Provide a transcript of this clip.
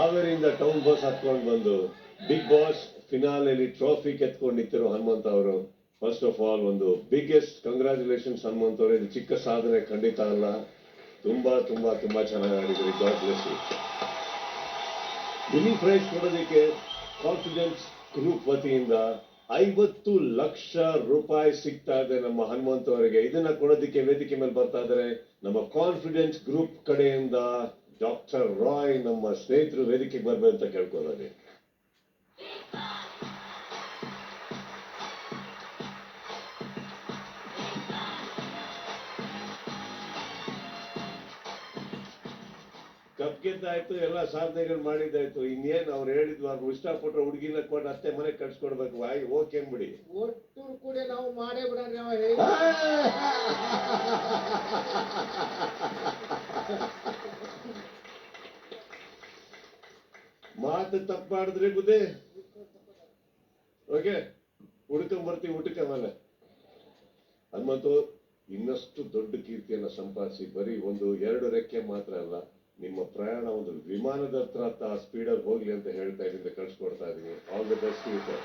ಹಾವೇರಿಯಿಂದ town bus ಹತ್ಕೊಂಡು ಬಂದು big boss ಫಿನಾಲೆಲಿ trophy ಕೆತ್ಕೊಂಡು ನಿಂತಿರೋ ಹನುಮಂತ ಅವರು, ಫಸ್ಟ್ ಆಫ್ ಆಲ್ ಒಂದು ಬಿಗ್ಗೆಸ್ಟ್ ಕಂಗ್ರಾಚುಲೇಷನ್ಸ್ ಹನುಮಂತ ಅವರು. ಇದು ಚಿಕ್ಕ ಸಾಧನೆ ಖಂಡಿತ ಅಲ್ಲ, ತುಂಬಾ ತುಂಬಾ ತುಂಬಾ ಚೆನ್ನಾಗಿ ಆಡಿದ್ರಿ. God bless you. Mini prize ಕೊಡೋದಕ್ಕೆ ಕಾನ್ಫಿಡೆನ್ಸ್ ಗ್ರೂಪ್ ವತಿಯಿಂದ 50 ಲಕ್ಷ ರೂಪಾಯಿ ಸಿಗ್ತಾ ಇದೆ ನಮ್ಮ ಹನುಮಂತ ಅವರಿಗೆ. ಇದನ್ನ ಕೊಡೋದಕ್ಕೆ ವೇದಿಕೆ ಮೇಲೆ ಬರ್ತಾ ಇದ್ದಾರೆ ನಮ್ಮ ಕಾನ್ಫಿಡೆನ್ಸ್ ಗ್ರೂಪ್ ಕಡೆಯಿಂದ ಡಾಕ್ಟರ್ ರಾಯ್. ನಮ್ಮ ಸ್ನೇಹಿತರು ವೇದಿಕೆಗೆ ಬರ್ಬೇಕು ಅಂತ ಕೇಳ್ಕೊಳ್ಳೋದು. ಕಪ್ ಗೆದ್ದಾಯ್ತು, ಎಲ್ಲ ಸಾಧನೆಗಳು ಮಾಡಿದ್ದಾಯ್ತು. ಇನ್ನೇನು ಅವ್ರು ಹೇಳಿದ್ವು, ಅವ್ರು ಇಷ್ಟಪಟ್ಟರೆ ಹುಡುಗಿನ ಕೊಟ್ಟು ಅತ್ತೆ ಮನೆ ಕಟ್ಸ್ಕೊಡ್ಬೇಕು. ವಾಯ್ ಓಕೆ ಬಿಡಿ, ಒಟ್ಟು ಕೂಡ ನಾವು ಮಾಡೇ ಬಿಡ್ರಿ. ಮಾತು ತಪ್ಪು ಮಾಡಿದ್ರಿ ಬುದ್ಧಿ. ಓಕೆ, ಬರ್ತೀವಿ ಊಟಕ್ಕೆ. ಮೇಲೆ ಹನುಮಂತು ಇನ್ನಷ್ಟು ದೊಡ್ಡ ಕೀರ್ತಿಯನ್ನ ಸಂಪಾದಿಸಿ, ಬರೀ 1-2 ರೆಕ್ಕೆ ಮಾತ್ರ ಅಲ್ಲ, ನಿಮ್ಮ ಪ್ರಯಾಣ ಒಂದು ವಿಮಾನದ ಹತ್ರ ಸ್ಪೀಡಲ್ಲಿ ಹೋಗ್ಲಿ ಅಂತ ಹೇಳ್ತಾ ಇದೀನಿ, ಕಳ್ಸಿಕೊಡ್ತಾ ಇದೀನಿ. All the best you sir.